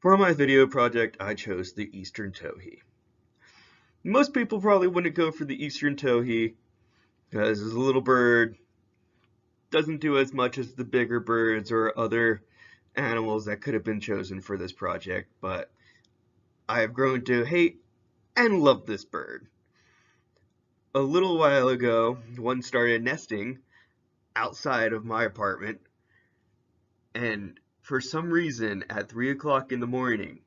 For my video project, I chose the Eastern Towhee. Most people probably wouldn't go for the Eastern Towhee because it's a little bird, doesn't do as much as the bigger birds or other animals that could have been chosen for this project, but I have grown to hate and love this bird. A little while ago, one started nesting outside of my apartment, and for some reason, at 3 o'clock in the morning,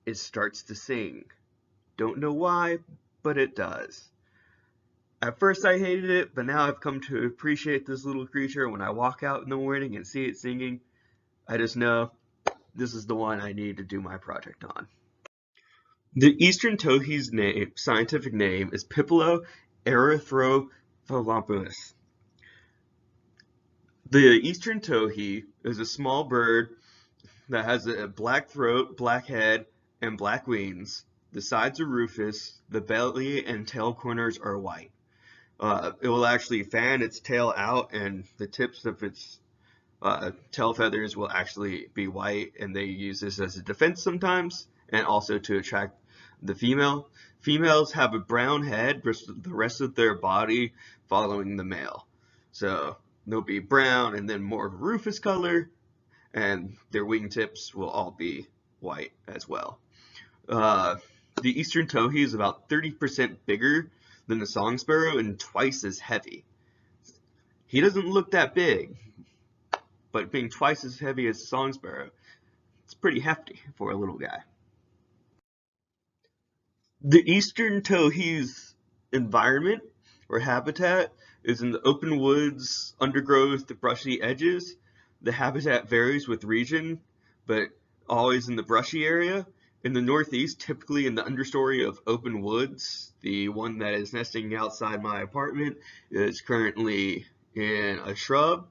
it starts to sing. Don't know why, but it does. At first I hated it, but now I've come to appreciate this little creature. When I walk out in the morning and see it singing, I just know this is the one I need to do my project on. The Eastern Towhee's scientific name is Pipilo erythrophalumpus. The Eastern Towhee is a small bird that has a black throat, black head, and black wings. The sides are rufous, the belly and tail corners are white. It will actually fan its tail out, and the tips of its tail feathers will actually be white, and they use this as a defense sometimes, and also to attract the female. Females have a brown head, the rest of their body following the male. So they'll be brown and then more rufous color, and their wingtips will all be white as well. The Eastern Towhee is about 30% bigger than the song sparrow and twice as heavy. He doesn't look that big, but being twice as heavy as the song sparrow, it's pretty hefty for a little guy. The Eastern Towhee's environment or habitat is in the open woods, undergrowth, the brushy edges. The habitat varies with region, but always in the brushy area. In the Northeast, typically in the understory of open woods. The one that is nesting outside my apartment is currently in a shrub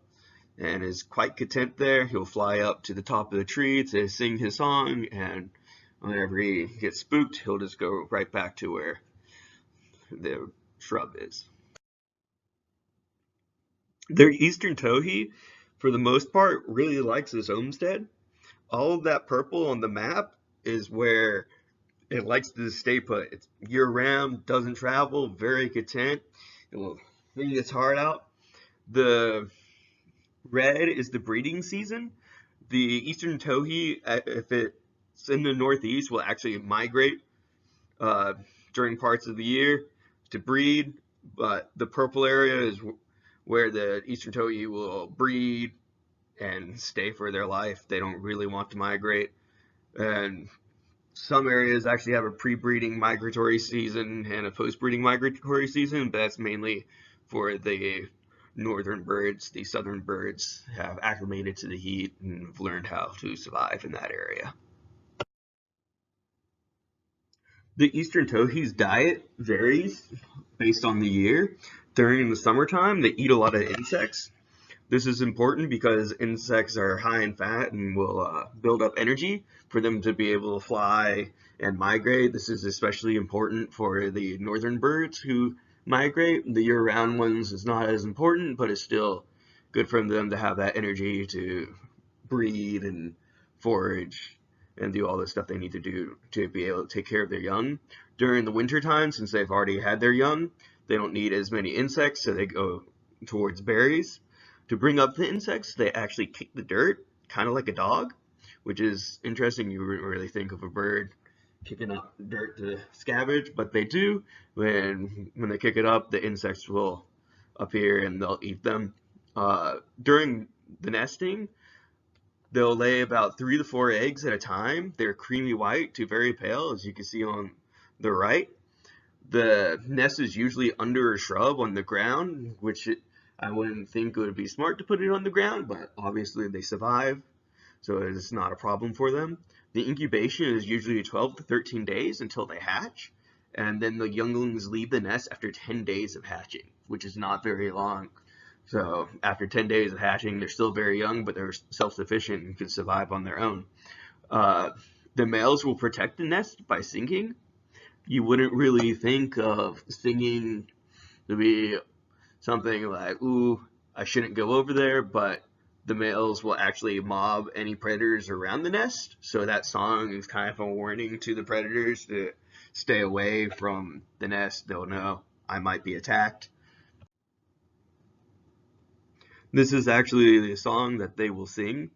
and is quite content there. He'll fly up to the top of the tree to sing his song, and whenever he gets spooked, he'll just go right back to where the shrub is. The Eastern Towhee, for the most part, really likes his homestead. All of that purple on the map is where it likes to stay put. It's year-round, doesn't travel, very content. It will sing its heart out. The red is the breeding season. The Eastern Towhee, if it's in the Northeast, will actually migrate during parts of the year to breed, but the purple area is where the Eastern Towhee will breed and stay for their life. They don't really want to migrate, and some areas actually have a pre-breeding migratory season and a post-breeding migratory season, but that's mainly for the northern birds. The southern birds have acclimated to the heat and have learned how to survive in that area. The Eastern Towhee's diet varies based on the year. During the summertime, they eat a lot of insects. This is important because insects are high in fat and will build up energy for them to be able to fly and migrate. This is especially important for the northern birds who migrate. The year-round ones is not as important, but it's still good for them to have that energy to breed and forage and do all the stuff they need to do to be able to take care of their young. During the winter time, since they've already had their young, they don't need as many insects, so they go towards berries. To bring up the insects, they actually kick the dirt, kind of like a dog, which is interesting. You wouldn't really think of a bird kicking up dirt to scavenge, but they do. When they kick it up, the insects will appear and they'll eat them. During the nesting, they'll lay about 3 to 4 eggs at a time. They're creamy white to very pale, as you can see on the right. The nest is usually under a shrub on the ground, which I wouldn't think it would be smart to put it on the ground, but obviously they survive, so it's not a problem for them. The incubation is usually 12 to 13 days until they hatch, and then the younglings leave the nest after 10 days of hatching, which is not very long. So after 10 days of hatching, they're still very young, but they're self-sufficient and can survive on their own. The males will protect the nest by singing. You wouldn't really think of singing to be something like, ooh, I shouldn't go over there, but the males will actually mob any predators around the nest. So that song is kind of a warning to the predators to stay away from the nest. They'll know I might be attacked. This is actually the song that they will sing.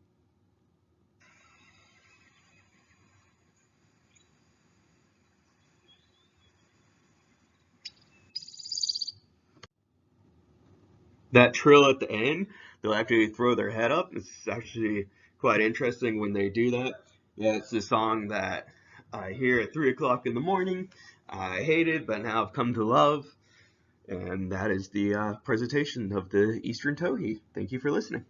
That trill at the end, they'll actually throw their head up. It's actually quite interesting when they do that. Yeah, it's the song that I hear at 3 o'clock in the morning. I hated, but now I've come to love. And that is the presentation of the Eastern Towhee. Thank you for listening.